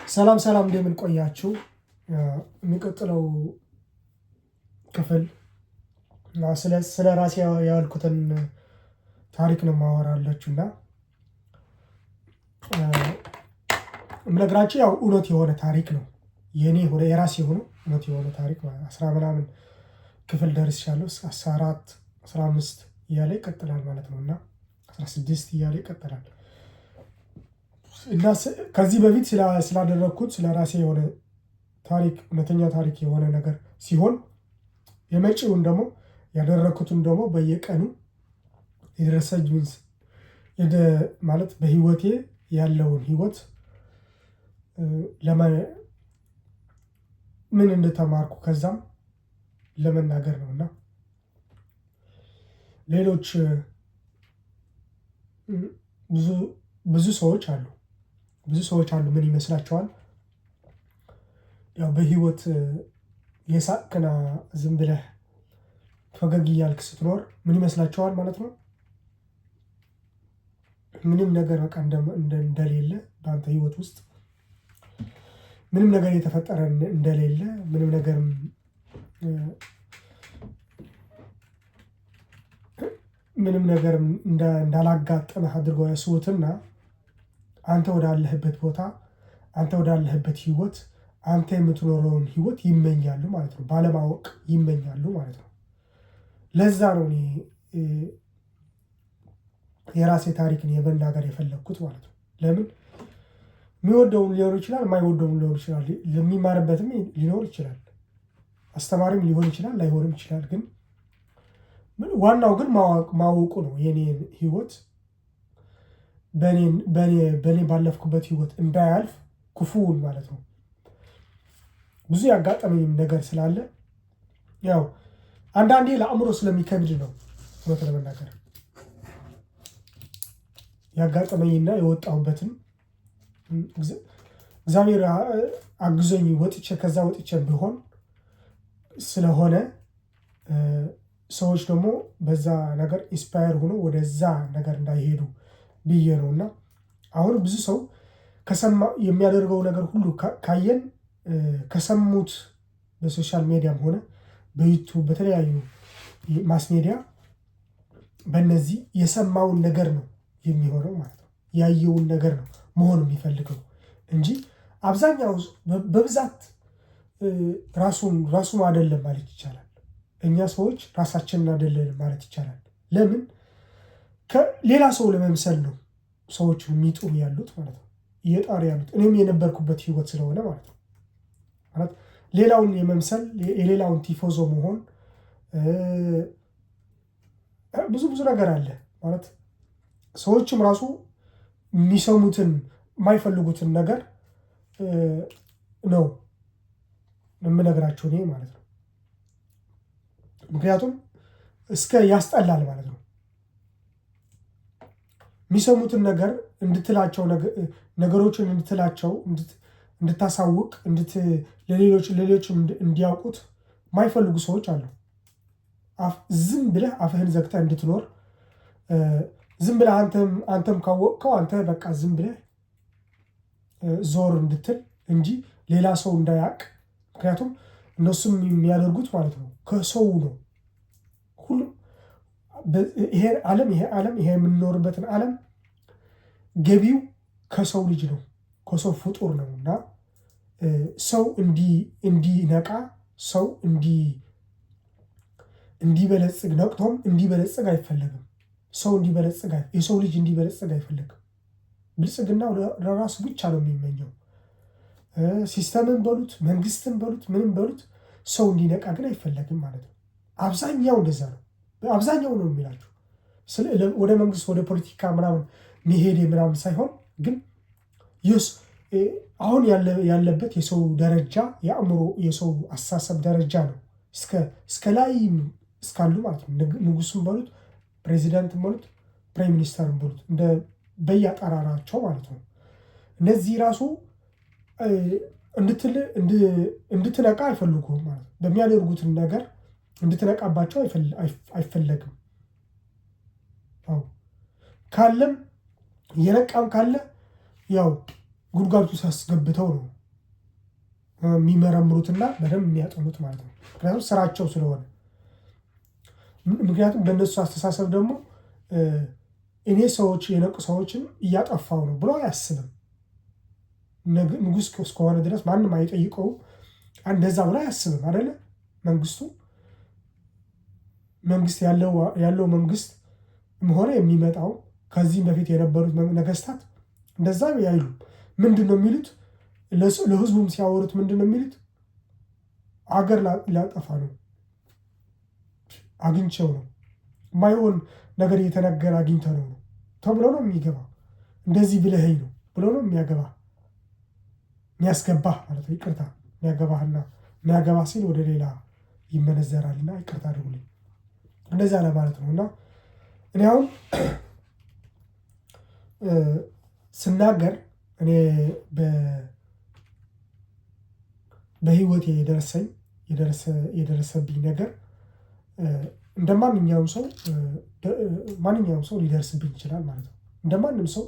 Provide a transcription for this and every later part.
ሰላም ሰላም እንደምን ቆያችሁ? የሚቀጥለው ክፍል ስለ ራሴ ያልኩትን ታሪክ ነው ማወራላችሁ እና የምነግራችሁ ያው እውነት የሆነ ታሪክ ነው። የኔ የራሴ የሆነ እውነት የሆነ ታሪክ 10 ምናምን ክፍል ደርሻለሁ። 14 15 እያለ ይቀጥላል ማለት ነው እና 16 እያለ ይቀጥላል። እና ከዚህ በፊት ስላደረኩት ስለራሴ የሆነ ታሪክ እውነተኛ ታሪክ የሆነ ነገር ሲሆን የመጪውን ደግሞ ያደረኩትን ደግሞ በየቀኑ የደረሰኝን ማለት በህይወቴ ያለውን ህይወት ምን እንደተማርኩ ከዛም ለመናገር ነውና ሌሎች ብዙ ሰዎች አሉ ምን ይመስላችኋል? ያው በህይወት የሳቅና ዝም ብለህ ፈገግ እያልክ ስትኖር ምን ይመስላችኋል ማለት ነው? ምንም ነገር በቃ እንደሌለ በአንተ ህይወት ውስጥ ምንም ነገር የተፈጠረ እንደሌለ ምንም ነገር እንዳላጋጠመህ አድርገው ያስቡትና አንተ ወዳለህበት ቦታ አንተ ወዳለህበት ህይወት አንተ የምትኖረውን ህይወት ይመኛሉ ማለት ነው። ባለማወቅ ይመኛሉ ማለት ነው። ለዛ ነው እኔ የራሴ ታሪክን የመናገር የፈለኩት ማለት ነው። ለምን የሚወደውን ሊሆን ይችላል፣ የማይወደውን ሊሆን ይችላል፣ የሚማርበትም ሊኖር ይችላል፣ አስተማሪም ሊሆን ይችላል፣ ላይሆንም ይችላል። ግን ዋናው ግን ማወቁ ነው። የኔን ህይወት በኔ ባለፍኩበት ህይወት እንዳያልፍ ክፉውን ማለት ነው። ብዙ ያጋጠመኝ ነገር ስላለ ያው አንዳንዴ ለአእምሮ ስለሚከብድ ነው እውነት ለመናገር ያጋጠመኝና የወጣሁበትን እግዚአብሔር አግዞኝ ከዛ ወጥቼ ቢሆን ስለሆነ ሰዎች ደግሞ በዛ ነገር ኢንስፓየር ሆኖ ወደዛ ነገር እንዳይሄዱ ብዬ ነውና አሁን ብዙ ሰው የሚያደርገው ነገር ሁሉ ካየን ከሰሙት በሶሻል ሚዲያም ሆነ በዩቲዩብ በተለያዩ ማስ ሚዲያ በእነዚህ የሰማውን ነገር ነው የሚሆነው ማለት ነው። ያየውን ነገር ነው መሆን የሚፈልገው እንጂ አብዛኛው በብዛት ራሱን አይደለም ማለት ይቻላል። እኛ ሰዎች ራሳችንን አይደለም ማለት ይቻላል። ለምን ሌላ ሰው ለመምሰል ነው ሰዎች የሚጥሩ ያሉት ማለት ነው። እየጣሩ ያሉት እኔም የነበርኩበት ህይወት ስለሆነ ማለት ነው። ማለት ሌላውን የመምሰል የሌላውን ቲፎዞ መሆን ብዙ ነገር አለ ማለት ሰዎችም ራሱ የሚሰሙትን የማይፈልጉትን ነገር ነው የምነግራቸው እኔ ማለት ነው። ምክንያቱም ያስጠላል ማለት ነው። የሚሰሙትን ነገር እንድትላቸው ነገሮችን እንድትላቸው እንድታሳውቅ ለሌሎች እንዲያውቁት የማይፈልጉ ሰዎች አሉ። ዝም ብለህ አፍህን ዘግተህ እንድትኖር ዝም ብለህ አንተም ካወቅከው አንተ በቃ ዝም ብለህ ዞር እንድትል እንጂ ሌላ ሰው እንዳያውቅ። ምክንያቱም እነሱም የሚያደርጉት ማለት ነው ከሰው ነው። ሁሉም ይሄ የምንኖርበትን ዓለም ገቢው ከሰው ልጅ ነው፣ ከሰው ፍጡር ነው እና ሰው እንዲነቃ ሰው እንዲበለጽግ ነቅቶም እንዲበለጽግ አይፈለግም። የሰው ልጅ እንዲበለጽግ አይፈለግም። ብልጽግና ለራሱ ብቻ ነው የሚመኘው። ሲስተምን በሉት መንግስትን በሉት ምንም በሉት ሰው እንዲነቃ ግን አይፈለግም ማለት ነው። አብዛኛው እንደዛ ነው። አብዛኛው ነው የሚላችሁ ወደ መንግስት ወደ ፖለቲካ ምናምን መሄድ ምናምን ሳይሆን ግን አሁን ያለበት የሰው ደረጃ የአእምሮ የሰው አስተሳሰብ ደረጃ ነው እስከ ላይ እስካሉ ማለት ነው። ንጉስም በሉት ፕሬዚዳንትም በሉት ፕራይም ሚኒስተርም በሉት በየአጠራራቸው ማለት ነው። እነዚህ ራሱ እንድትነቃ አይፈልጉም ማለት ነው። በሚያደርጉትን ነገር እንድትነቃባቸው አይፈለግም። ካለም የነቃም ካለ ያው ጉድጓዱ ሳስገብተው ነው የሚመረምሩትና በደንብ የሚያጠኑት ማለት ነው። ምክንያቱም ስራቸው ስለሆነ። ምክንያቱም በእነሱ አስተሳሰብ ደግሞ እኔ ሰዎች የነቁ ሰዎችን እያጠፋው ነው ብሎ አያስብም። ንጉስ እስከሆነ ድረስ ማንም አይጠይቀው እንደዛ ብሎ አያስብም አይደለ? መንግስት ያለው መንግስት ሆነ የሚመጣው ከዚህም በፊት የነበሩት ነገስታት እንደዛ ያይሉ ምንድን ነው የሚሉት? ለህዝቡም ሲያወሩት ምንድን ነው የሚሉት? አገር ላጠፋ ነው፣ አግኝቸው ነው፣ የማይሆን ነገር እየተነገረ አግኝተ ነው ተብሎ ነው የሚገባው። እንደዚህ ብለኸኝ ነው ብሎ ነው የሚያስገባህ ማለት ነው። ይቅርታ የሚያገባህና የሚያገባ ሲል ወደ ሌላ ይመነዘራልና ይቅርታ አድርጉልኝ፣ እንደዛ ለማለት ነው። እና እኔ አሁን ስናገር እኔ በህይወቴ የደረሰብኝ ነገር እንደ ማንኛውም ሰው ሊደርስብኝ ይችላል ማለት ነው። እንደ ማንም ሰው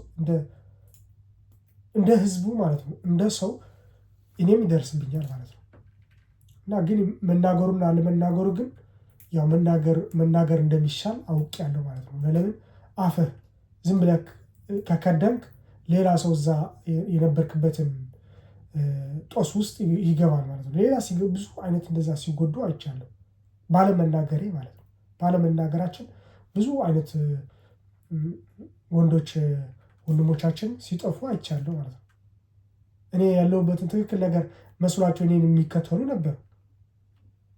እንደ ህዝቡ ማለት ነው፣ እንደ ሰው እኔም ይደርስብኛል ማለት ነው። እና ግን መናገሩና አለመናገሩ ግን ያው መናገር እንደሚሻል አውቄያለሁ ማለት ነው። ለምን አፍህ ዝም ብለህ ከከደምክ ሌላ ሰው እዛ የነበርክበትን ጦስ ውስጥ ይገባል ማለት ነው። ሌላ ብዙ አይነት እንደዛ ሲጎዱ አይቻለሁ ባለመናገሬ ማለት ነው። ባለመናገራችን ብዙ አይነት ወንድሞቻችን ሲጠፉ አይቻለሁ ማለት ነው። እኔ ያለሁበትን ትክክል ነገር መስሏቸው እኔን የሚከተሉ ነበሩ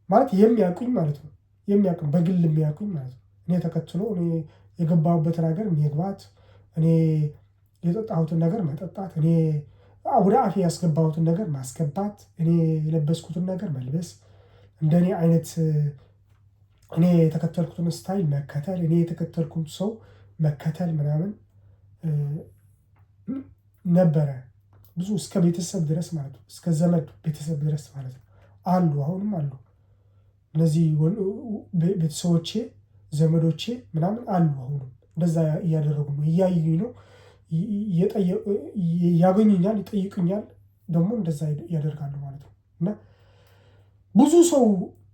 ማለት የሚያውቁኝ ማለት ነው። የሚያውቁኝ በግል የሚያውቁኝ ማለት ነው። እኔ ተከትሎ እኔ የገባሁበትን ሀገር መግባት፣ እኔ የጠጣሁትን ነገር መጠጣት፣ እኔ ወደ አፌ ያስገባሁትን ነገር ማስገባት፣ እኔ የለበስኩትን ነገር መልበስ፣ እንደኔ አይነት እኔ የተከተልኩትን ስታይል መከተል፣ እኔ የተከተልኩት ሰው መከተል ምናምን ነበረ። ብዙ እስከ ቤተሰብ ድረስ ማለት ነው። እስከ ዘመድ ቤተሰብ ድረስ ማለት ነው አሉ፣ አሁንም አሉ። እነዚህ ቤተሰቦቼ ዘመዶቼ ምናምን አሉ። አሁንም እንደዛ እያደረጉ ነው፣ እያዩኝ ነው፣ ያገኙኛል፣ ይጠይቁኛል፣ ደግሞ እንደዛ ያደርጋሉ ማለት ነው። እና ብዙ ሰው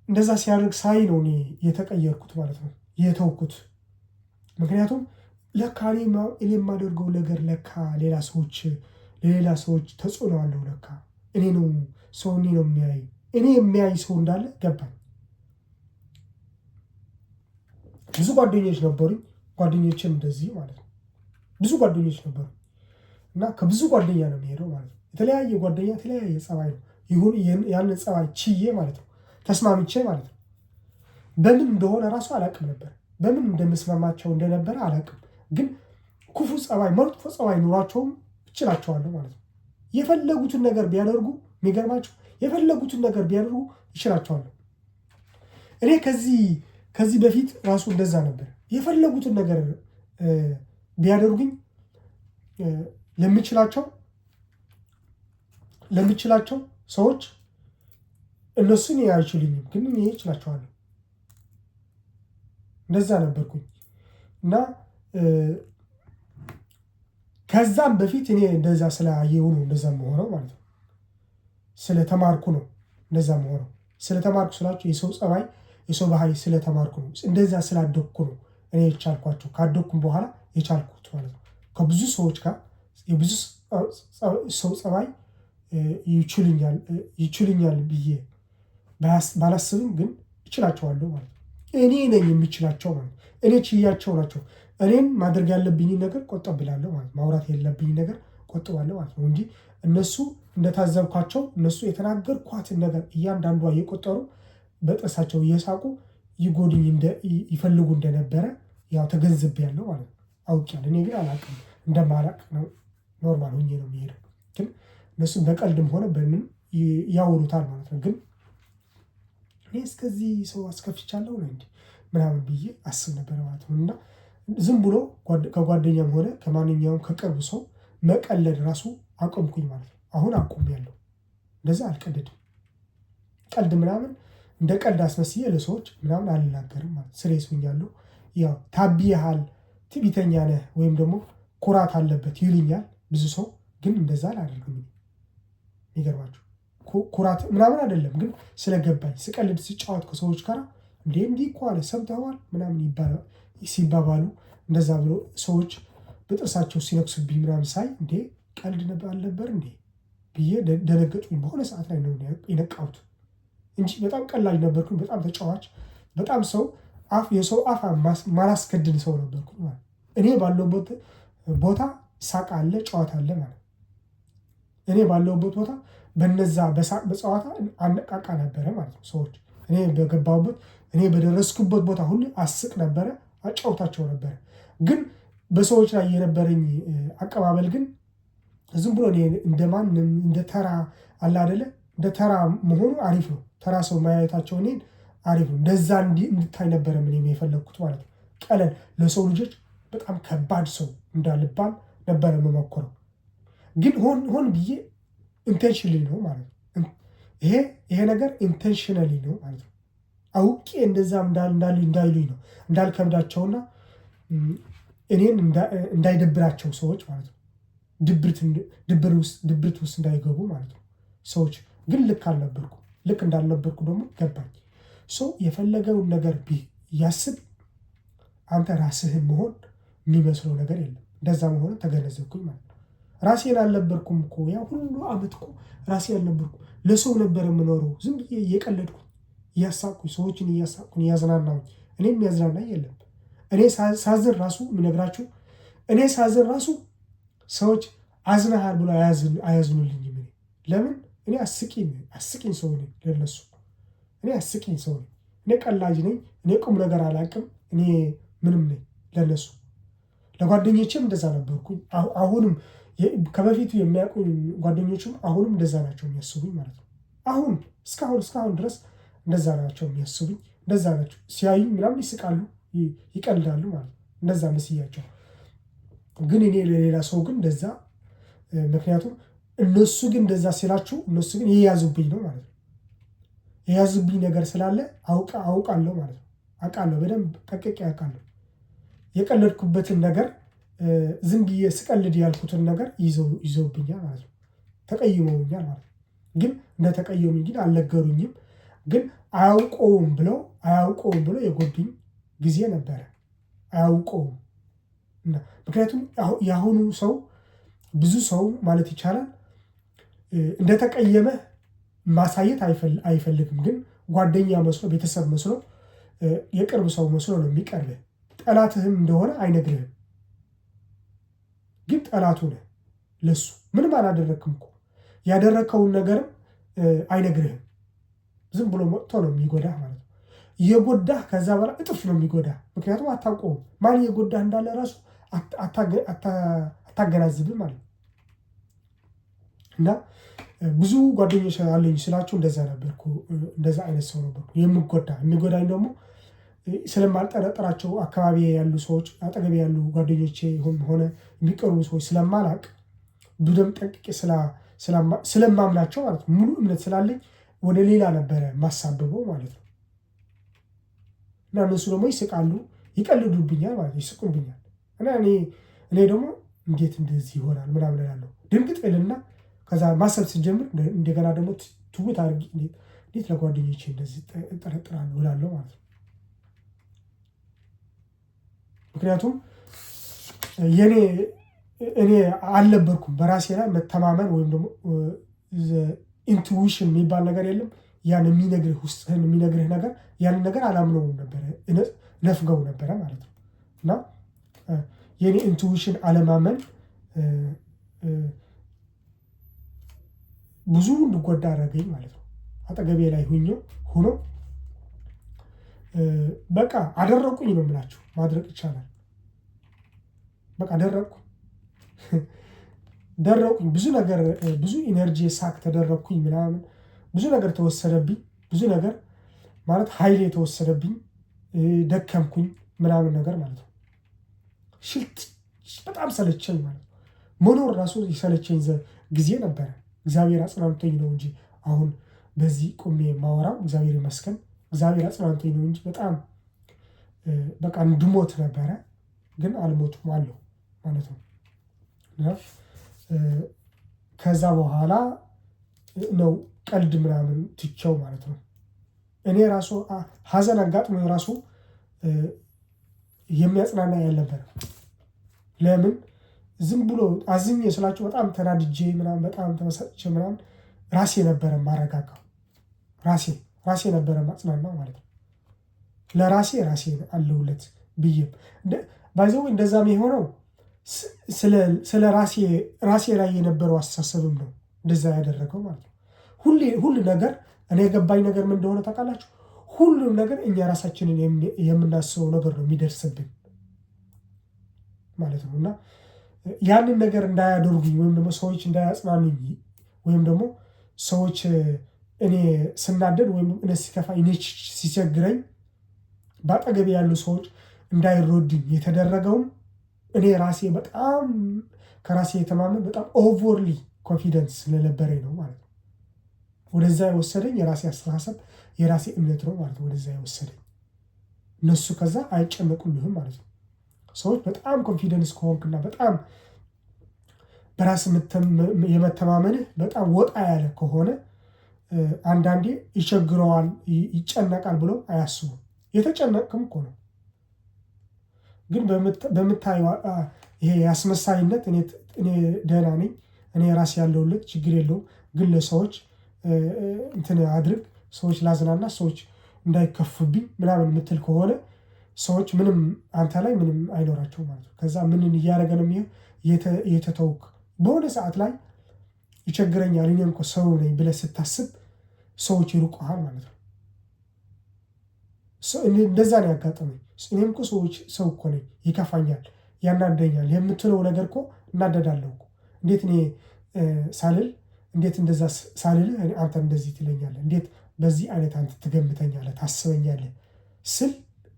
እንደዛ ሲያደርግ ሳይ ነው እኔ የተቀየርኩት ማለት ነው፣ የተውኩት። ምክንያቱም ለካ እኔ የማደርገው ነገር ለካ ሌላ ሰዎች ተጽዕኖ አለው። ለካ እኔ ነው የሚያይ፣ እኔ የሚያይ ሰው እንዳለ ገባኝ። ብዙ ጓደኞች ነበሩኝ፣ ጓደኞችም እንደዚህ ማለት ነው። ብዙ ጓደኞች ነበሩ እና ከብዙ ጓደኛ ነው የሚሄደው ማለት ነው። የተለያየ ጓደኛ የተለያየ ጸባይ ነው። ይሁን ያንን ጸባይ ችዬ ማለት ነው፣ ተስማምቼ ማለት ነው። በምን እንደሆነ ራሱ አላውቅም ነበር፣ በምን እንደምስማማቸው እንደነበረ አላውቅም። ግን ክፉ ጸባይ፣ መጥፎ ጸባይ ኑሯቸውም እችላቸዋለሁ ማለት ነው። የፈለጉትን ነገር ቢያደርጉ፣ የሚገርማቸው የፈለጉትን ነገር ቢያደርጉ ይችላቸዋለሁ። እኔ ከዚህ በፊት ራሱ እንደዛ ነበር። የፈለጉትን ነገር ቢያደርጉኝ ለምችላቸው ሰዎች እነሱን አይችሉኝም፣ ግን እኔ እችላቸዋለሁ። እንደዛ ነበርኩኝ እና ከዛም በፊት እኔ እንደዛ ስላየሁ ነው እንደዛ መሆነው ማለት ነው። ስለተማርኩ ነው እንደዛ መሆነው። ስለተማርኩ ስላችሁ የሰው ጸባይ፣ የሰው ባህሪ ስለተማርኩ ነው። እንደዛ ስላደግኩ ነው እኔ የቻልኳቸው። ካደግኩም በኋላ የቻልኩት ማለት ነው። ከብዙ ሰዎች ጋር የብዙ ሰው ጸባይ ይችሉኛል ብዬ ባላስብም ግን እችላቸዋለሁ ማለት ነው። እኔ ነኝ የሚችላቸው ማለት ነው። እኔ ችያቸው ናቸው። እኔም ማድረግ ያለብኝን ነገር ቆጠብ ብላለሁ ማለት ነው። ማውራት የለብኝ ነገር ቆጥባለሁ ማለት ነው እንጂ እነሱ እንደታዘብኳቸው እነሱ የተናገርኳትን ነገር እያንዳንዷ እየቆጠሩ በጥርሳቸው እየሳቁ ይጎዱኝ ይፈልጉ እንደነበረ ያው ተገንዝቤያለሁ ማለት ነው። አውቄያለሁ። እኔ ግን አላውቅም፣ እንደማላውቅ ነው ኖርማል ሆኜ ነው የሚሄደው። ግን እነሱ በቀልድም ሆነ በምን ያወሩታል ማለት ነው። ግን እኔ እስከዚህ ሰው አስከፍቻለሁ ነው እንዴ ምናምን ብዬ አስብ ነበር ማለት ነው። እና ዝም ብሎ ከጓደኛም ሆነ ከማንኛውም ከቅርብ ሰው መቀለድ ራሱ አቆምኩኝ ማለት ነው። አሁን አቆሚያለሁ። እንደዛ አልቀልድም። ቀልድ ምናምን እንደ ቀልድ አስመስዬ ለሰዎች ምናምን አልናገርም ማለት ሲሪየስ ሆኛለሁ። ያው ታብየሃል፣ ትዕቢተኛ ነህ ወይም ደግሞ ኩራት አለበት ይሉኛል ብዙ ሰው። ግን እንደዛ አላደርግም። የሚገርማችሁ ኩራት ምናምን አይደለም፣ ግን ስለገባኝ ስቀልድ ስጫወት ከሰዎች ጋር እንዲህ እኮ አለ ሰምተዋል ምናምን ሲባባሉ እንደዛ ብሎ ሰዎች በጥርሳቸው ሲነክሱብኝ ምናምን ሳይ ቀልድ አልነበር ብዬ ደነገጡኝ። በሆነ ሰዓት ላይ ነው የነቃሁት እንጂ በጣም ቀላጅ ነበርኩኝ። በጣም ተጫዋች፣ በጣም የሰው አፍ ማላስከድን ሰው ነበርኩኝ ማለት። እኔ ባለሁበት ቦታ ሳቅ አለ፣ ጨዋታ አለ ማለት። እኔ ባለሁበት ቦታ በነዛ በሳቅ በጨዋታ አነቃቃ ነበረ ማለት ነው ሰዎች። እኔ በገባሁበት እኔ በደረስኩበት ቦታ ሁሉ አስቅ ነበረ፣ አጫውታቸው ነበረ። ግን በሰዎች ላይ የነበረኝ አቀባበል ግን ዝም ብሎ እንደማንም እንደ ተራ አለ አይደለ፣ እንደ ተራ መሆኑ አሪፍ ነው። ተራ ሰው ማየታቸው እኔን አሪፍ ነው። እንደዛ እንድታይ ነበረ ምን የፈለግኩት ማለት ነው። ቀለል ለሰው ልጆች በጣም ከባድ ሰው እንዳልባል ነበረ የምሞክረው። ግን ሆን ብዬ ኢንቴንሽናሊ ነው ማለት ነው። ይሄ ነገር ኢንቴንሽናሊ ነው ማለት ነው። አውቄ እንደዛ እንዳይሉኝ ነው፣ እንዳልከብዳቸውና እኔን እንዳይደብራቸው ሰዎች ማለት ነው። ድብርት ውስጥ እንዳይገቡ ማለት ነው ሰዎች። ግን ልክ አልነበርኩም። ልክ እንዳልነበርኩ ደግሞ ገባኝ። ሰው የፈለገውን ነገር ያስብ፣ አንተ ራስህን መሆን የሚመስለው ነገር የለም። እንደዛ መሆን ተገነዘብኩኝ ማለት ነው። ራሴን አልነበርኩም እኮ ያ ሁሉ አመት እኮ ራሴ አልነበርኩም። ለሰው ነበር የምኖረው። ዝም ብዬ እየቀለድኩኝ እያሳቅኩኝ፣ ሰዎችን እያሳቅኩኝ እያዝናናሁኝ። እኔ የሚያዝናናኝ የለም። እኔ ሳዝን ራሱ የምነግራችሁ፣ እኔ ሳዝን ራሱ ሰዎች አዝናሃል ብሎ አያዝኑልኝም። ለምን? እኔ አስቂኝ ሰው ነኝ ለነሱ። እኔ አስቂኝ ሰው ነኝ። እኔ ቀላጅ ነኝ። እኔ ቁም ነገር አላውቅም። እኔ ምንም ነኝ ለነሱ። ለጓደኞቼም እንደዛ ነበርኩኝ። አሁንም ከበፊቱ የሚያውቁኝ ጓደኞችም አሁንም እንደዛ ናቸው የሚያስቡኝ ማለት ነው። አሁን እስካሁን ድረስ እንደዛ ናቸው የሚያስቡኝ። እንደዛ ናቸው ሲያዩኝ ምናምን ይስቃሉ፣ ይቀልዳሉ ማለት ነው። እንደዛ መስያቸው። ግን እኔ ለሌላ ሰው ግን እንደዛ፣ ምክንያቱም እነሱ ግን እንደዛ ሲላችሁ እነሱ ግን የያዙብኝ ነው ማለት ነው። የያዙብኝ ነገር ስላለ አውቃለሁ ማለት ነው። አውቃለሁ፣ በደንብ ጠቅቄ አውቃለሁ። የቀለድኩበትን ነገር ዝም ብዬ ስቀልድ ያልኩትን ነገር ይዘውብኛል ማለት ነው። ተቀይመውኛል ማለት ነው። ግን እንደተቀየሙኝ ግን አልነገሩኝም። ግን አያውቀውም ብለው የጎዱኝ ጊዜ ነበረ። አያውቀውም። ምክንያቱም የአሁኑ ሰው ብዙ ሰው ማለት ይቻላል እንደተቀየመ ማሳየት አይፈልግም። ግን ጓደኛ መስሎ፣ ቤተሰብ መስሎ፣ የቅርብ ሰው መስሎ ነው የሚቀርብህ። ጠላትህም እንደሆነ አይነግርህም። ግን ጠላቱ ነህ ለሱ። ምንም አላደረግክም እኮ ያደረግከውን ነገርም አይነግርህም። ዝም ብሎ መጥቶ ነው የሚጎዳህ ማለት ነው። የጎዳህ ከዛ በኋላ እጥፍ ነው የሚጎዳህ። ምክንያቱም አታውቀውም። ማን የጎዳህ እንዳለ ራሱ አታገናዝብም ማለት ነው። እና ብዙ ጓደኞች አለኝ ስላችሁ እንደዛ ነበርኩ። እንደዛ አይነት ሰው ነበርኩ። የሚጎዳኝ ደግሞ ስለማልጠረጥራቸው አካባቢ ያሉ ሰዎች፣ አጠገቤ ያሉ ጓደኞቼ ሆነ የሚቀርቡ ሰዎች ስለማላቅ ብዙም ጠንቅቄ ስለማምናቸው ማለት ነው። ሙሉ እምነት ስላለኝ ወደ ሌላ ነበረ ማሳብበው ማለት ነው። እና እነሱ ደግሞ ይስቃሉ፣ ይቀልዱብኛል ማለት ነው። ይስቁብኛል። እና እኔ ደግሞ እንዴት እንደዚህ ይሆናል ምናምን እላለሁ። ድንግጥ እልና ከዛ ማሰብ ስጀምር እንደገና ደግሞ ትውት አድርጊ እንዴት ለጓደኞቼ እንደዚህ እጠረጥራለሁ እላለሁ ማለት ነው። ምክንያቱም እኔ አልነበርኩም። በራሴ ላይ መተማመን ወይም ደግሞ ኢንቱዊሽን የሚባል ነገር የለም። ያን የሚነግርህ ውስጥህን የሚነግርህ ነገር ያንን ነገር አላምነውም ነበረ፣ ነፍገው ነበረ ማለት ነው። እና የኔ ኢንቱዊሽን አለማመን ብዙ እንድጎዳ አደረገኝ ማለት ነው። አጠገቤ ላይ ሆኖ በቃ አደረቁኝ ነው የምላችሁ። ማድረቅ ይቻላል። በቃ ደረቁኝ። ብዙ ኢነርጂ ሳክ ተደረግኩኝ ምናምን። ብዙ ነገር ተወሰደብኝ። ብዙ ነገር ማለት ኃይሌ የተወሰደብኝ፣ ደከምኩኝ ምናምን ነገር ማለት ነው። በጣም ሰለቸኝ ማለት ነው። መኖር ራሱ የሰለቸኝ ጊዜ ነበረ። እግዚአብሔር አጽናንቶኝ ነው እንጂ አሁን በዚህ ቁሜ ማወራው እግዚአብሔር ይመስገን። እግዚአብሔር አጽናንቶኝ ነው እንጂ በጣም በቃ እንድሞት ነበረ። ግን አልሞቱም አለው ማለት ነው። ከዛ በኋላ ነው ቀልድ ምናምን ትቸው ማለት ነው። እኔ ራሱ ሀዘን አጋጥሞ ራሱ የሚያጽናና ያልነበረ። ለምን ዝም ብሎ አዝኜ ስላቸው በጣም ተናድጄ ምናምን በጣም ተመሰጥቼ ምናምን ራሴ ነበረ ማረጋጋው፣ ራሴ ነበረ ማጽናናው ማለት ነው። ለራሴ አለሁለት ብዬ ባይዘው እንደዛም የሆነው ስለ ራሴ ላይ የነበረው አስተሳሰብም ነው እንደዛ ያደረገው ማለት ነው። ሁሉ ነገር እኔ የገባኝ ነገር ምን እንደሆነ ታውቃላችሁ? ሁሉም ነገር እኛ ራሳችንን የምናስበው ነገር ነው የሚደርስብን ማለት ነው። እና ያንን ነገር እንዳያደርጉኝ ወይም ደግሞ ሰዎች እንዳያጽናኑኝ ወይም ደግሞ ሰዎች እኔ ስናደድ ወይም እኔ ሲከፋኝ እኔ ሲቸግረኝ በአጠገቤ ያሉ ሰዎች እንዳይረዱኝ የተደረገውም እኔ ራሴ በጣም ከራሴ የተማመን በጣም ኦቨርሊ ኮንፊደንስ ስለነበረኝ ነው ማለት ነው። ወደዛ የወሰደኝ የራሴ አስተሳሰብ የራሴ እምነት ነው ማለት ነው። ወደዛ የወሰደኝ እነሱ ከዛ አይጨነቁልህም ማለት ነው። ሰዎች በጣም ኮንፊደንስ ከሆንክና በጣም በራስ የመተማመንህ በጣም ወጣ ያለ ከሆነ አንዳንዴ ይቸግረዋል ይጨነቃል ብሎ አያስቡም። የተጨነቅክም እኮ ነው። ግን በምታየው ይሄ ያስመሳይነት እኔ ደህና ነኝ፣ እኔ ራሴ ያለሁለት ችግር የለውም፣ ግን ለሰዎች እንትን አድርግ፣ ሰዎች ላዝናና፣ ሰዎች እንዳይከፉብኝ ምናምን የምትል ከሆነ ሰዎች ምንም አንተ ላይ ምንም አይኖራቸው ማለት ነው። ከዛ ምንን እያደረገ ነው የሚሆን የተተውክ በሆነ ሰዓት ላይ ይቸግረኛል እኔም እኮ ሰው ነኝ ብለህ ስታስብ ሰዎች ይርቁሃል ማለት ነው። እንደዛ ነው ያጋጠመኝ። እኔም እኮ ሰው እኮ ነኝ፣ ይከፋኛል፣ ያናደኛል የምትለው ነገር እኮ እናደዳለሁ እኮ እንዴት እኔ ሳልል እንዴት እንደዛ ሳልልህ አንተ እንደዚህ ትለኛለህ፣ እንዴት በዚህ አይነት አንተ ትገምተኛለህ፣ ታስበኛለህ ስል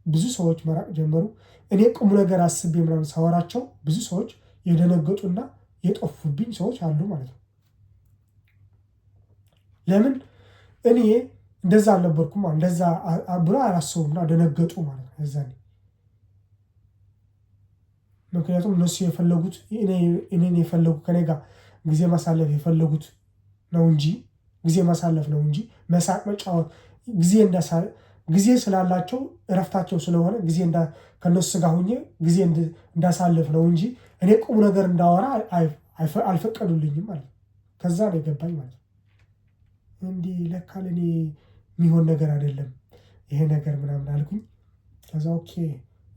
ብዙ ሰዎች መራቅ ጀመሩ። እኔ ቁም ነገር አስቤ ምናምን ሳወራቸው ብዙ ሰዎች የደነገጡና የጠፉብኝ ሰዎች አሉ ማለት ነው። ለምን እኔ እንደዛ አልነበርኩም እንደዛ ብሎ አላሰቡምና ደነገጡ ማለት ነው የዛኔ። ምክንያቱም እነሱ የፈለጉት እኔን የፈለጉ ከኔ ጋር ጊዜ ማሳለፍ የፈለጉት ነው እንጂ ጊዜ ማሳለፍ ነው እንጂ መሳቅ መጫወት ጊዜ ስላላቸው እረፍታቸው ስለሆነ ጊዜ ከነሱ ጋር ሁኜ ጊዜ እንዳሳልፍ ነው እንጂ እኔ ቁም ነገር እንዳወራ አልፈቀዱልኝም ማለት ነው። ከዛ ነው የገባኝ ማለት ነው። እንዲህ ለካ ለኔ የሚሆን ነገር አይደለም ይሄ ነገር ምናምን አልኩኝ። ከዛ ኦኬ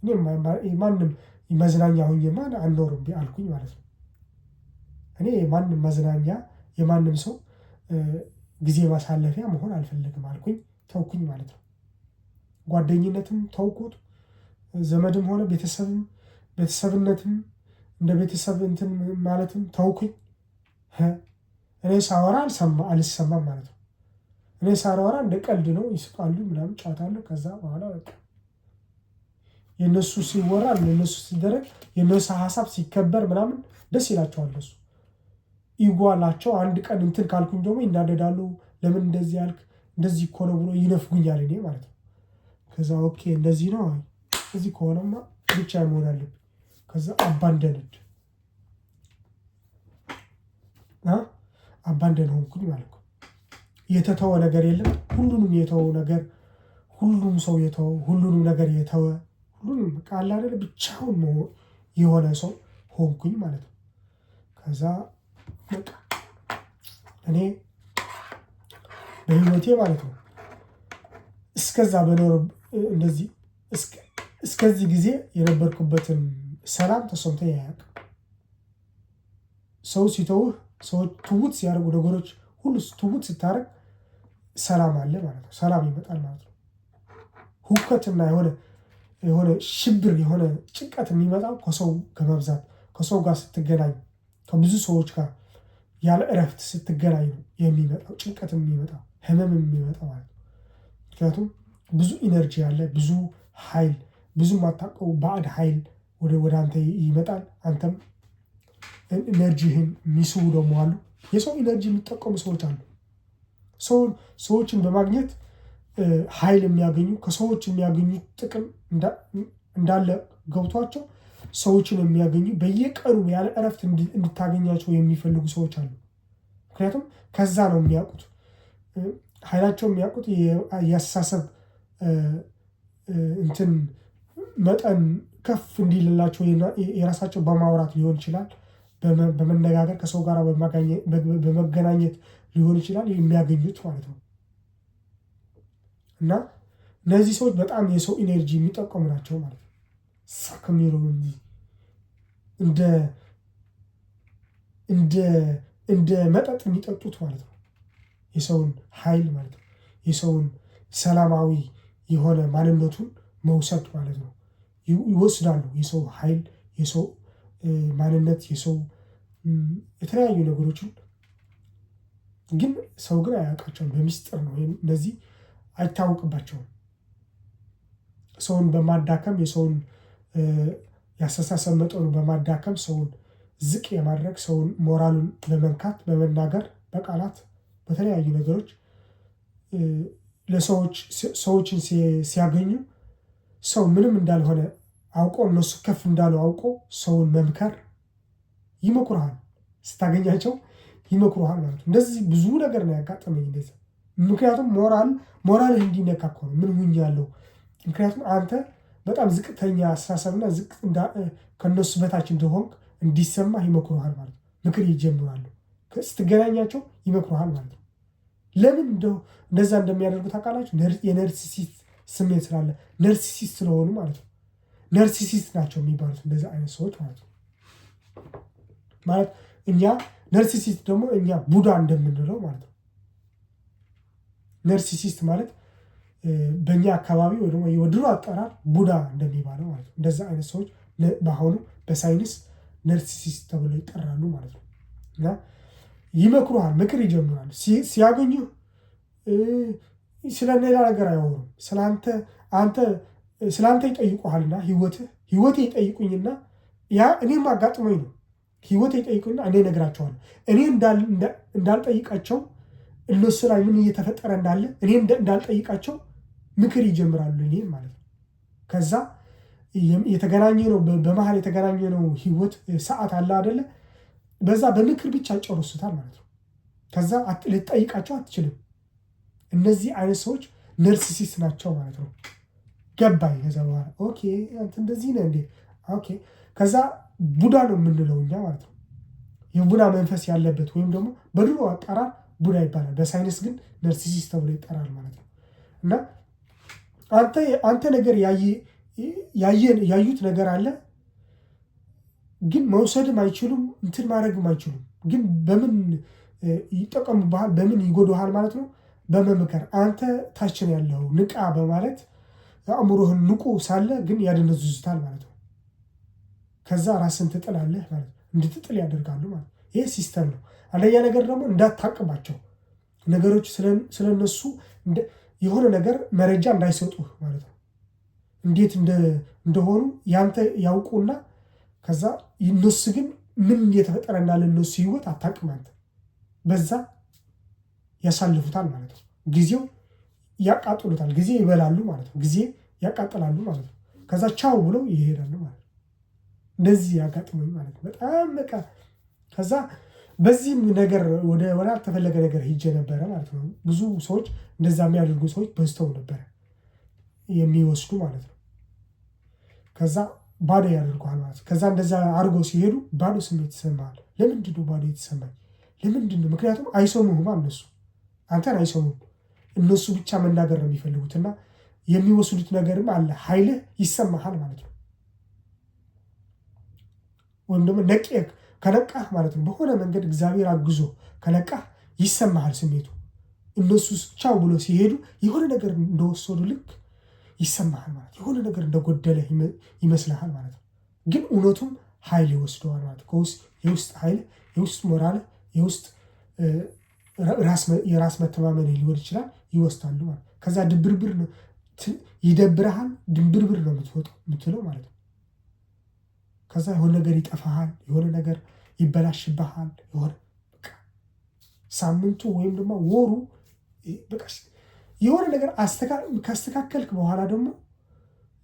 እኔ ማንም መዝናኛ ሁኜማ አልኖርም አልኩኝ ማለት ነው። እኔ ማንም መዝናኛ የማንም ሰው ጊዜ ማሳለፊያ መሆን አልፈልግም አልኩኝ፣ ተውኩኝ ማለት ነው። ጓደኝነትም ተውኩት፣ ዘመድም ሆነ ቤተሰብነትም እንደ ቤተሰብ እንትን ማለትም ተውኩኝ። እኔ ሳወራ አልሰማም ማለት ነው። እኔ ሳወራ እንደ ቀልድ ነው፣ ይስቃሉ ምናምን ጫወታለሁ። ከዛ በኋላ በቃ የነሱ ሲወራ የነሱ ሲደረግ የነሱ ሀሳብ ሲከበር ምናምን ደስ ይላቸዋል። እነሱ ይጓላቸው አንድ ቀን እንትን ካልኩኝ ደግሞ ይናደዳሉ። ለምን እንደዚህ ያልክ እንደዚህ እኮ ነው ብሎ ይነፍጉኛል እኔ ማለት ነው። ከዛ ኦኬ እንደዚህ ነው እዚህ ከሆነማ ብቻ መሆን አለብኝ። ከዛ አባንደን ሆንኩኝ ማለት ነው። የተተወ ነገር የለም። ሁሉንም የተወ ነገር ሁሉም ሰው የተወ ሁሉንም ነገር የተወ ሁሉንም ቃል አይደለ ብቻውን የሆነ ሰው ሆንኩኝ ማለት ነው። ከዛ በቃ እኔ በህይወቴ ማለት ነው እስከዛ በኖር እንደዚህ እስከዚህ ጊዜ የነበርኩበትን ሰላም ተሰምቶኝ አያውቅም። ሰው ሲተውህ ሰዎች ትውት ሲያደርጉ ነገሮች ሁሉ ትውት ስታደርግ ሰላም አለ ማለት ነው። ሰላም ይመጣል ማለት ነው። ሁከትና የሆነ ሽብር የሆነ ጭንቀት የሚመጣው ከሰው ከመብዛት ከሰው ጋር ስትገናኝ ከብዙ ሰዎች ጋር ያለ እረፍት ስትገናኝ ነው የሚመጣው ጭንቀት የሚመጣው ህመም የሚመጣው ማለት ነው። ምክንያቱም ብዙ ኢነርጂ ያለ ብዙ ኃይል ብዙ ማታውቀው ባዕድ ኃይል ወደ አንተ ይመጣል። አንተም ኢነርጂህን የሚስቡ ደግሞ አሉ። የሰው ኢነርጂ የሚጠቀሙ ሰዎች አሉ። ሰዎችን በማግኘት ኃይል የሚያገኙ ከሰዎች የሚያገኙት ጥቅም እንዳለ ገብቷቸው ሰዎችን የሚያገኙ በየቀኑ ያለ እረፍት እንድታገኛቸው የሚፈልጉ ሰዎች አሉ። ምክንያቱም ከዛ ነው የሚያውቁት። ኃይላቸው የሚያውቁት የአስተሳሰብ እንትን መጠን ከፍ እንዲልላቸው የራሳቸው በማውራት ሊሆን ይችላል፣ በመነጋገር ከሰው ጋር በመገናኘት ሊሆን ይችላል የሚያገኙት ማለት ነው። እና እነዚህ ሰዎች በጣም የሰው ኢነርጂ የሚጠቀሙ ናቸው ማለት ነው። ሳከሚለው እንደ መጠጥ የሚጠጡት ማለት ነው። የሰውን ኃይል ማለት ነው። የሰውን ሰላማዊ የሆነ ማንነቱን መውሰድ ማለት ነው። ይወስዳሉ። የሰው ኃይል፣ የሰው ማንነት፣ የሰው የተለያዩ ነገሮችን ግን ሰው ግን አያውቃቸውም። በሚስጥር ነው። እነዚህ አይታወቅባቸውም። ሰውን በማዳከም የሰውን ያስተሳሰብ መጠኑ በማዳከም ሰውን ዝቅ የማድረግ ሰውን ሞራሉን በመንካት በመናገር በቃላት በተለያዩ ነገሮች ሰዎችን ሲያገኙ ሰው ምንም እንዳልሆነ አውቆ እነሱ ከፍ እንዳሉ አውቆ ሰውን መምከር ይመክሩሃል። ስታገኛቸው ይመክሩሃል ማለት ነው። እንደዚህ ብዙ ነገር ነው ያጋጠመኝ እንደዚህ። ምክንያቱም ሞራልህ እንዲነካ እኮ ነው። ምን ሁኛለሁ? ምክንያቱም አንተ በጣም ዝቅተኛ አስተሳሰብና ከነሱ በታች እንደሆንክ እንዲሰማህ ይመክሩሃል ማለት ነው። ምክር ይጀምራሉ። ስትገናኛቸው ይመክሩሃል ማለት ነው። ለምን እንደዛ እንደሚያደርጉ ታውቃላችሁ? የነርሲሲስት ስሜት ስላለ፣ ነርሲሲስት ስለሆኑ ማለት ነው። ነርሲሲስት ናቸው የሚባሉት እንደዚህ አይነት ሰዎች ማለት ነው። ማለት እኛ ነርሲሲስት ደግሞ እኛ ቡዳ እንደምንለው ማለት ነው። ነርሲሲስት ማለት በእኛ አካባቢ ወይ ደግሞ የድሮ አጠራር ቡዳ እንደሚባለው ማለት ነው። እንደዛ አይነት ሰዎች በአሁኑ በሳይንስ ነርሲሲስት ተብሎ ይጠራሉ ማለት ነው። እና ይመክሩሃል፣ ምክር ይጀምራሉ። ሲያገኙ ስለ ሌላ ነገር አያወሩም። ስለአንተ ይጠይቁሃልና ህይወቴ ይጠይቁኝና እኔም አጋጥሞኝ ነው። ህይወቴ ይጠይቁኝና እኔ እነግራቸዋለሁ። እኔ እንዳልጠይቃቸው እነሱ ላይ ምን እየተፈጠረ እንዳለ እኔ እንዳልጠይቃቸው ምክር ይጀምራሉ እኔ ማለት ነው። ከዛ የተገናኘ ነው በመሀል የተገናኘ ነው ህይወት ሰዓት አለ አይደለ? በዛ በምክር ብቻ ጨርሱታል ማለት ነው። ከዛ ልትጠይቃቸው አትችልም። እነዚህ አይነት ሰዎች ነርሲሲስት ናቸው ማለት ነው። ገባኝ። ከዛ በኋላ ኦኬ አንተ እንደዚህ ነህ እንዴ? ኦኬ። ከዛ ቡዳ ነው የምንለው እኛ ማለት ነው። የቡዳ መንፈስ ያለበት ወይም ደግሞ በድሮ አጠራር ቡዳ ይባላል። በሳይንስ ግን ነርሲሲስት ተብሎ ይጠራል ማለት ነው። እና አንተ ነገር ያዩት ነገር አለ፣ ግን መውሰድም አይችሉም፣ እንትን ማድረግም አይችሉም። ግን በምን ይጠቀሙብሃል? በምን ይጎዱሃል ማለት ነው? በመምከር አንተ ታችን ያለው ንቃ በማለት አእምሮህን ንቁ ሳለ ግን ያደነዝዙታል ማለት ነው። ከዛ ራስን ትጥላለህ ማለት ነው። እንድትጥል ያደርጋሉ ማለት ነው። ይሄ ሲስተም ነው። አንደኛ ነገር ደግሞ እንዳታቅባቸው ነገሮች ስለነሱ የሆነ ነገር መረጃ እንዳይሰጡህ ማለት ነው። እንዴት እንደሆኑ ያንተ ያውቁና ከዛ እነሱ ግን ምን እየተፈጠረ እንዳለ እነሱ ህይወት አታውቅም አንተ። በዛ ያሳልፉታል ማለት ነው። ጊዜው ያቃጥሉታል። ጊዜ ይበላሉ ማለት ነው። ጊዜ ያቃጥላሉ ማለት ነው። ከዛ ቻው ብለው ይሄዳሉ ማለት ነው። እንደዚህ ያጋጥመኝ ማለት ነው። በጣም በቃ ከዛ በዚህም ነገር ወደ አልተፈለገ ነገር ሂጄ ነበረ ማለት ነው። ብዙ ሰዎች እንደዛ የሚያደርጉ ሰዎች በዝተው ነበረ የሚወስዱ ማለት ነው። ከዛ ባዶ ያደርጉሃል ማለት ነው። ከዛ እንደዛ አድርጎ ሲሄዱ ባዶ ስሜት ይሰማሃል። ለምንድን ነው ባዶ የተሰማኝ? ለምንድን ነው? ምክንያቱም አይሰሙህማ እነሱ አንተን አይሰሙም። እነሱ ብቻ መናገር ነው የሚፈልጉትና የሚወስዱት ነገርም አለ። ኃይልህ ይሰማሃል ማለት ነው። ወይም ደግሞ ከነቃህ ማለት ነው። በሆነ መንገድ እግዚአብሔር አግዞ ከነቃህ ይሰማሃል ስሜቱ። እነሱ ቻው ብሎ ሲሄዱ የሆነ ነገር እንደወሰዱ ልክ ይሰማሃል ማለት የሆነ ነገር እንደጎደለ ይመስልሃል ማለት ነው። ግን እውነቱም ኃይል ይወስደዋል ማለት ነው። የውስጥ ኃይል፣ የውስጥ ሞራል፣ የውስጥ የራስ መተማመን ሊሆን ይችላል ይወስዳሉ ማለት ነው። ከዛ ድብርብር ነው ይደብረሃል። ድንብርብር ነው የምትለው ማለት ነው። ከዛ የሆነ ነገር ይጠፋሃል፣ የሆነ ነገር ይበላሽብሃል። ሳምንቱ ወይም ደግሞ ወሩ በቃ የሆነ ነገር ካስተካከልክ በኋላ ደግሞ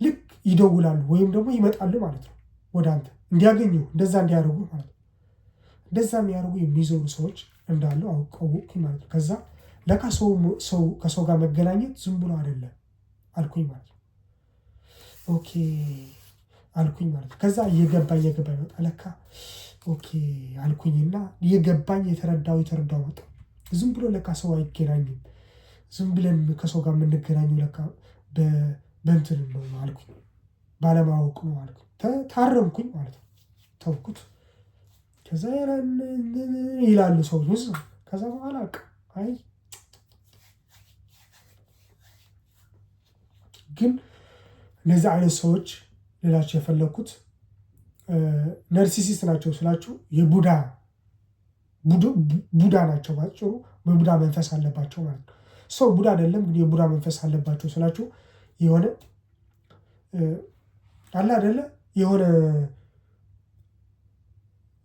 ልክ ይደውላሉ ወይም ደግሞ ይመጣሉ ማለት ነው ወደ አንተ እንዲያገኙ እንደዛ እንዲያደርጉ ማለት ነው። እንደዛ የሚያደርጉ የሚዞሩ ሰዎች እንዳሉ አውቀውኩኝ ማለት ነው። ከዛ ለካ ከሰው ጋር መገናኘት ዝም ብሎ አይደለም አልኩኝ ማለት ነው። ኦኬ አልኩኝ ማለት ነው። ከዛ እየገባኝ መጣ። ለካ ኦኬ አልኩኝና እየገባኝ የተረዳው መጣ። ዝም ብሎ ለካ ሰው አይገናኝም። ዝም ብለን ከሰው ጋር የምንገናኘው ለካ በእንትን ነው አልኩኝ። ባለማወቅ ነው አልኩኝ። ታረምኩኝ ማለት ነው። ተውኩት። ከዛ ይላሉ ሰዎች። ከዛ በኋላ አይ ግን እነዚህ አይነት ሰዎች ሌላቸው የፈለኩት ነርሲሲስት ናቸው ስላችሁ ቡዳ ናቸው ባጭሩ። በቡዳ መንፈስ አለባቸው ማለት ነው። ሰው ቡዳ አይደለም ግን የቡዳ መንፈስ አለባቸው ስላችሁ የሆነ አለ አይደለ የሆነ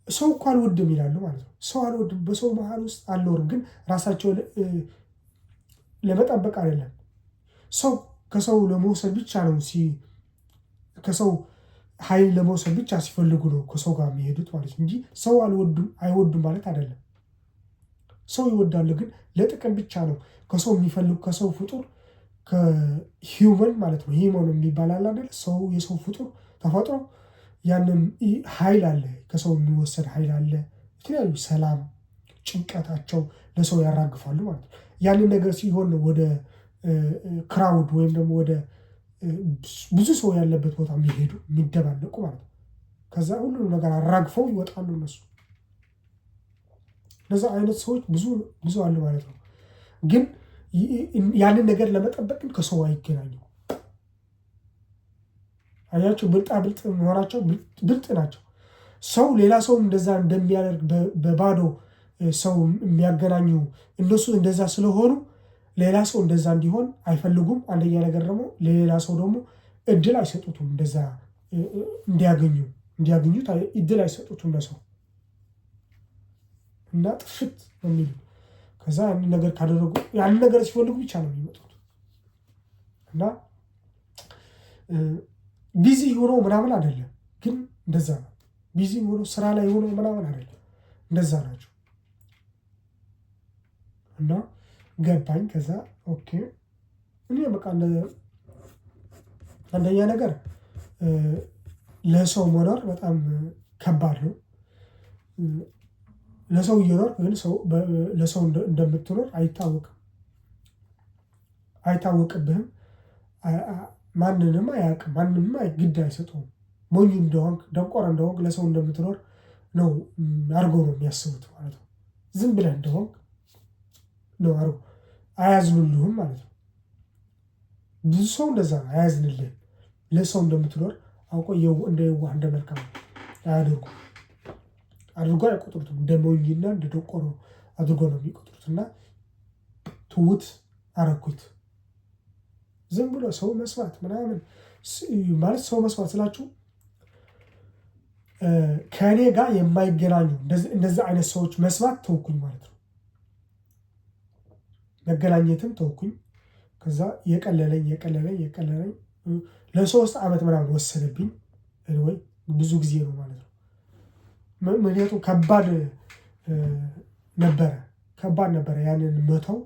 ሰው እኮ አልወድም ይላሉ ማለት ነው። ሰው አልወድም፣ በሰው መሀል ውስጥ አልኖርም፣ ግን ራሳቸው ለመጠበቅ አይደለም። ሰው ከሰው ለመውሰድ ብቻ ነው ከሰው ኃይል ለመውሰድ ብቻ ሲፈልጉ ነው ከሰው ጋር የሚሄዱት ማለት እንጂ ሰው አይወዱም ማለት አይደለም። ሰው ይወዳሉ፣ ግን ለጥቅም ብቻ ነው ከሰው የሚፈልጉ። ከሰው ፍጡር ከሂውመን ማለት ነው ሂውመን የሚባል አለ አይደል? ሰው የሰው ፍጡር ተፈጥሮ ያንን ኃይል አለ፣ ከሰው የሚወሰድ ኃይል አለ። የተለያዩ ሰላም ጭንቀታቸው ለሰው ያራግፋሉ ማለት ነው። ያንን ነገር ሲሆን ወደ ክራውድ ወይም ደግሞ ወደ ብዙ ሰው ያለበት ቦታ የሚሄዱ የሚደባለቁ ማለት ነው። ከዛ ሁሉንም ነገር አራግፈው ይወጣሉ እነሱ። እነዛ አይነት ሰዎች ብዙ አሉ ማለት ነው። ግን ያንን ነገር ለመጠበቅ ግን ከሰው አይገናኙም። አያቸው ብልጥ መሆናቸው ብልጥ ናቸው። ሰው ሌላ ሰው እንደዛ እንደሚያደርግ በባዶ ሰው የሚያገናኙ እነሱ እንደዛ ስለሆኑ ሌላ ሰው እንደዛ እንዲሆን አይፈልጉም። አንደኛ ነገር ደግሞ ለሌላ ሰው ደግሞ እድል አይሰጡትም። እንደዛ እንዲያገኙት እድል አይሰጡትም ለሰው እና ጥፍት ነው የሚሉ። ከዛ ያንን ነገር ካደረጉ ያንን ነገር ሲፈልጉ ብቻ ነው የሚመጡት እና ቢዚ ሆኖ ምናምን አይደለም፣ ግን እንደዛ ነው። ቢዚ ሆኖ ስራ ላይ ሆኖ ምናምን አይደለም፣ እንደዛ ናቸው። እና ገባኝ። ከዛ ኦኬ እኔ በቃ አንደኛ ነገር ለሰው መኖር በጣም ከባድ ነው። ለሰው እየኖር ግን ለሰው እንደምትኖር አይታወቅብህም። ማንንም አያውቅም። ማንንም ግድ አይሰጠውም። ሞኝ እንደሆንክ ደንቆር እንደሆንክ ለሰው እንደምትኖር ነው አድርገው ነው የሚያስቡት ማለት ነው። ዝም ብለህ እንደሆንክ ነው አድርገው አያዝኑልህም ማለት ነው። ብዙ ሰው እንደዛ ነው፣ አያዝንልህም። ለሰው እንደምትኖር አውቆ እንደ የዋህ እንደ መልካም አድርጎ አይቆጥሩትም። እንደ ሞኝና እንደ ደንቆሮ አድርጎ ነው የሚቆጥሩት። እና ትውት አረኩት። ዝም ብሎ ሰው መስዋዕት ምናምን ማለት ሰው መስዋዕት ስላችሁ ከእኔ ጋር የማይገናኙ እንደዚህ አይነት ሰዎች መስዋዕት ተውኩኝ ማለት ነው። መገናኘትም ተውኩኝ። ከዛ የቀለለኝ ለ3 ዓመት ምናምን ወሰደብኝ። ወይ ብዙ ጊዜ ነው ማለት ነው። ምክንያቱም ከባድ ነበረ ያንን መተው፣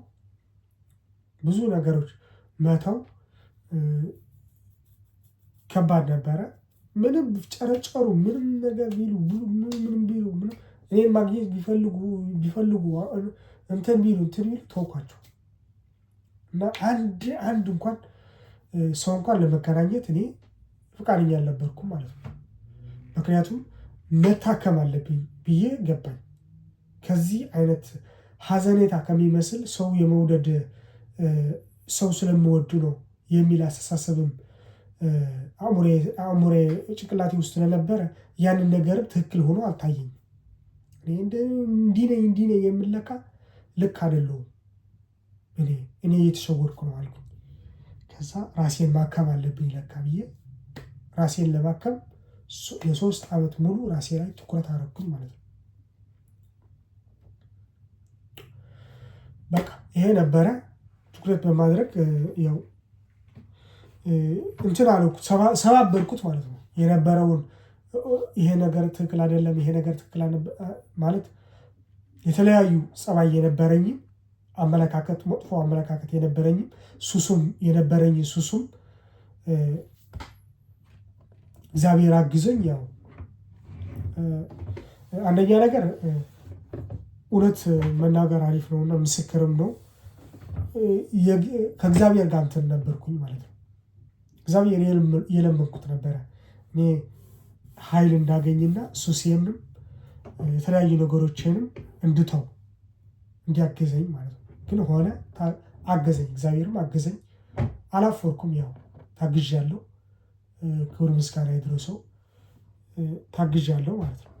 ብዙ ነገሮች መተው ከባድ ነበረ። ምንም ጨረጨሩ ምንም ነገር ምንም ቢሉ እኔን ማግኘት ቢፈልጉ እንትን ቢሉ ተውኳቸው እና አንድ እንኳን ሰው እንኳን ለመገናኘት እኔ ፈቃደኛ አልነበርኩም ማለት ነው። ምክንያቱም መታከም አለብኝ ብዬ ገባኝ። ከዚህ አይነት ሀዘኔታ ከሚመስል ሰው የመውደድ ሰው ስለምወዱ ነው የሚል አስተሳሰብም አእምሮዬ ጭንቅላቴ ውስጥ ስለነበረ ያንን ነገርም ትክክል ሆኖ አልታየኝም። እንዲህ ነኝ የምለካ ልክ አይደለሁም፣ እኔ እየተሸወድኩ ነው አልኩኝ። ከዛ ራሴን ማከም አለብኝ ለካ ብዬ ራሴን ለማከም ለ3 ዓመት ሙሉ ራሴ ላይ ትኩረት አደረኩኝ ማለት ነው። በቃ ይሄ ነበረ ትኩረት በማድረግ ያው እንትን አልኩት፣ ሰባበርኩት ማለት ነው። የነበረውን ይሄ ነገር ትክክል አይደለም፣ ይሄ ነገር ትክክል ማለት የተለያዩ ጸባይ የነበረኝ አመለካከት መጥፎ አመለካከት የነበረኝም ሱሱም እግዚአብሔር አግዞኝ ያው አንደኛ ነገር እውነት መናገር አሪፍ ነውና ምስክርም ነው። ከእግዚአብሔር ጋር እንትን ነበርኩኝ ማለት ነው። እግዚአብሔር የለመንኩት ነበረ እኔ ኃይል እንዳገኝና ሱሴንም የተለያዩ ነገሮችንም እንድተው እንዲያገዘኝ ማለት ነው። ግን ሆነ አገዘኝ፣ እግዚአብሔርም አገዘኝ። አላፈርኩም። ያው ታግዣለሁ። ክብር ምስጋና ይድረሰው። ታግዣለሁ ማለት ነው።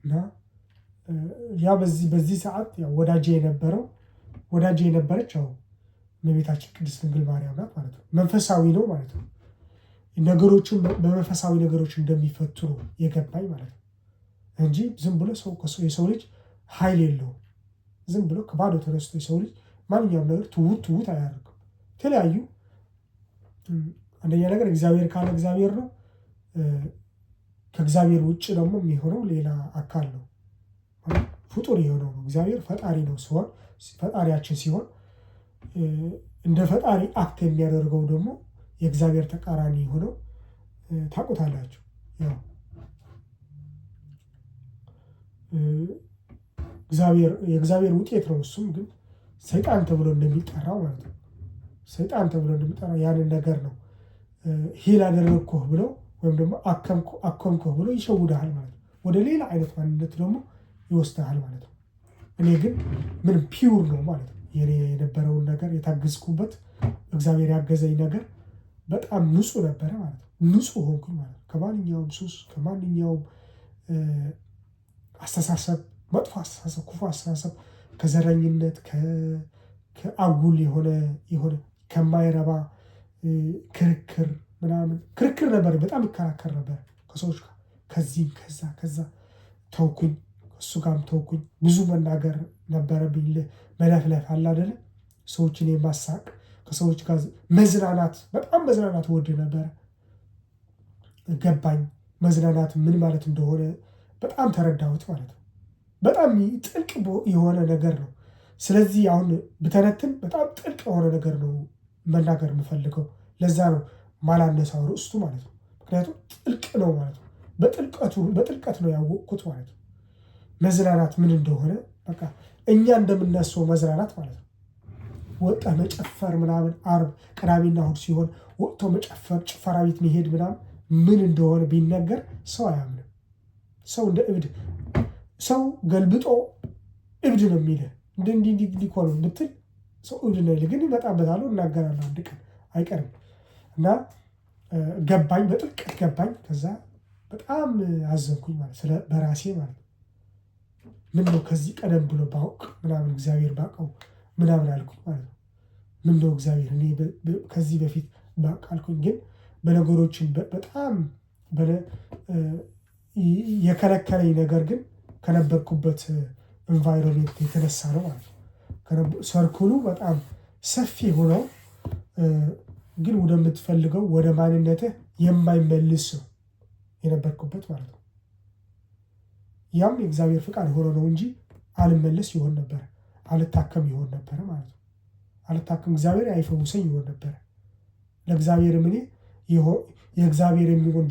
እና ያ በዚህ ሰዓት ያው ወዳጄ የነበረች ያው እመቤታችን ቅድስት ድንግል ማርያም ናት ማለት ነው። መንፈሳዊ ነው ማለት ነው። ነገሮችን በመንፈሳዊ ነገሮች እንደሚፈቱ ነው የገባኝ ማለት ነው እንጂ ዝም ብሎ የሰው ልጅ ኃይል የለውም። ዝም ብሎ ከባዶ ተነስቶ የሰው ልጅ ማንኛውም ነገር ትውት አያደርግም። የተለያዩ አንደኛ ነገር እግዚአብሔር ካለ እግዚአብሔር ነው። ከእግዚአብሔር ውጭ ደግሞ የሚሆነው ሌላ አካል ነው። ፍጡር የሆነው ነው። እግዚአብሔር ፈጣሪ ነው ሲሆን ፈጣሪያችን ሲሆን እንደ ፈጣሪ አክት የሚያደርገው ደግሞ የእግዚአብሔር ተቃራኒ የሆነው ታውቁታላችሁ። ያው የእግዚአብሔር ውጤት ነው። እሱም ግን ሰይጣን ተብሎ እንደሚጠራው ማለት ነው። ሰይጣን ተብሎ እንደሚጠራው ያንን ነገር ነው ሂል አደረግኩህ ብሎ ወይም ደግሞ አከምኩህ ብሎ ይሸውድሃል ማለት ነው። ወደ ሌላ አይነት ማንነት ደግሞ ይወስድሃል ማለት ነው። እኔ ግን ምንም ፒውር ነው ማለት ነው። የኔ የነበረውን ነገር የታገዝኩበት እግዚአብሔር ያገዘኝ ነገር በጣም ንጹህ ነበረ ማለት ነው። ንጹህ ሆንኩኝ ማለት ነው። ከማንኛውም ሱስ፣ ከማንኛውም አስተሳሰብ፣ መጥፎ አስተሳሰብ፣ ክፉ አስተሳሰብ፣ ከዘረኝነት፣ ከአጉል የሆነ ከማይረባ ክርክር ምናምን ክርክር ነበር። በጣም ይከራከር ነበር ከሰዎች ጋር። ከዚህም ከዛ ተውኩኝ። እሱ ጋርም ተውኩኝ። ብዙ መናገር ነበረብኝ። መለፍለፍ አለ አይደለ? ሰዎችን የማሳቅ ከሰዎች ጋር መዝናናት፣ በጣም መዝናናት ወድ ነበረ። ገባኝ መዝናናት ምን ማለት እንደሆነ በጣም ተረዳሁት ማለት ነው። በጣም ጥልቅ የሆነ ነገር ነው። ስለዚህ አሁን ብተነትን በጣም ጥልቅ የሆነ ነገር ነው መናገር የምፈልገው። ለዛ ነው ማላነሳው ርዕስቱ ማለት ነው። ምክንያቱም ጥልቅ ነው ማለት ነው። በጥልቀት ነው ያወቅኩት ማለት ነው። መዝናናት ምን እንደሆነ በቃ እኛ እንደምናስበው መዝናናት ማለት ነው። ወጣ መጨፈር ምናምን አርብ ቅዳሜና እሑድ ሲሆን ወጥቶ መጨፈር፣ ጭፈራ ቤት መሄድ ምናምን ምን እንደሆነ ቢነገር ሰው አያምንም። ሰው እንደ እብድ ሰው ገልብጦ እብድ ነው የሚልህ። እንዲህ እኮ ነው ብትል ሰው እብድ ነው ይልህ። ግን እመጣበታለሁ፣ እናገራለሁ፣ አንድ ቀን አይቀርም። እና ገባኝ፣ በጥልቀት ገባኝ። ከዛ በጣም አዘንኩኝ ማለት በራሴ ማለት ነው። ምን ነው ከዚህ ቀደም ብሎ ባውቅ ምናምን እግዚአብሔር ባውቀው ምናምን አልኩኝ ማለት ነው። ምን ነው እግዚአብሔር እኔ ከዚህ በፊት ባውቅ አልኩኝ። ግን በነገሮችን በጣም የከለከለኝ ነገር ግን ከነበርኩበት ኤንቫይሮንሜንት የተነሳ ነው ማለት ነው። ሰርክሉ በጣም ሰፊ ሆነው ግን ወደምትፈልገው ወደ ማንነትህ የማይመልስ ነው የነበርኩበት ማለት ነው። ያም የእግዚአብሔር ፍቃድ ሆኖ ነው እንጂ አልመለስ ይሆን ነበረ፣ አልታከም ይሆን ነበረ ማለት ነው። አልታከም እግዚአብሔር አይፈውሰኝ ይሆን ነበረ። ለእግዚአብሔር እኔ የእግዚአብሔር የሚሆን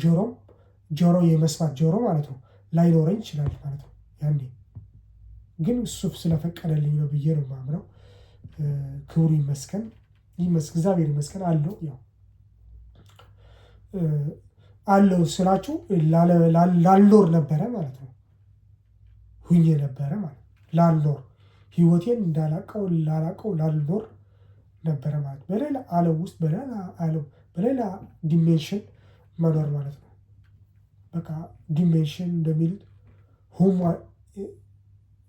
ጆሮ የመስማት ጆሮ ማለት ነው ላይኖረኝ ይችላል ማለት ነው። ያኔ ግን እሱ ስለፈቀደልኝ ነው ብዬ ነው የማምነው። ክብሩ ይመስገን፣ እግዚአብሔር ይመስገን አለው። ያው አለው ስላችሁ ላልኖር ነበረ ማለት ነው። ሁኜ ነበረ ማለት ላልኖር ህይወቴን ላላቀው ላልኖር ነበረ ማለት በሌላ ዓለም ውስጥ በሌላ ዲሜንሽን መኖር ማለት ነው። በቃ ዲሜንሽን እንደሚሉት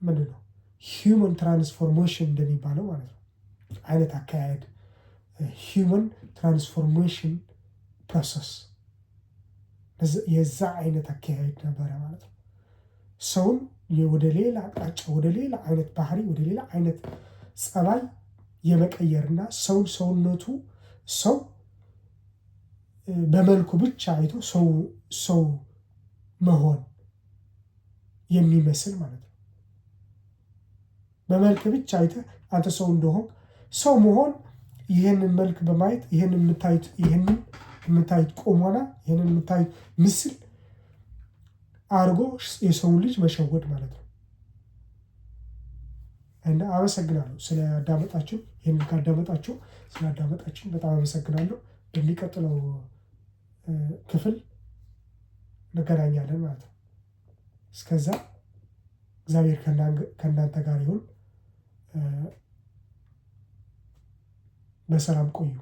ምንድን ነው ሂውመን ትራንስፎርሜሽን እንደሚባለው ማለት ነው አይነት አካሄድ ሂውመን ትራንስፎርሜሽን ፕሮሰስ የዛ አይነት አካሄድ ነበረ ማለት ነው። ሰውን ወደ ሌላ አቅጣጫ፣ ወደ ሌላ አይነት ባህሪ፣ ወደ ሌላ አይነት ጸባይ የመቀየርና ሰውነቱ ሰው በመልኩ ብቻ አይቶ ሰው መሆን የሚመስል ማለት ነው። በመልክ ብቻ አይተህ አንተ ሰው እንደሆን ሰው መሆን ይህንን መልክ በማየት ይህንን የምታዩት ቁመና ይህንን የምታዩት ምስል አድርጎ የሰውን ልጅ መሸወድ ማለት ነው። እና አመሰግናለሁ ስለአዳመጣችሁ። ይህንን ካዳመጣችሁ ስላዳመጣችሁ በጣም አመሰግናለሁ። በሚቀጥለው ክፍል እንገናኛለን ማለት ነው። እስከዛ እግዚአብሔር ከእናንተ ጋር ይሁን። በሰላም ቆዩ።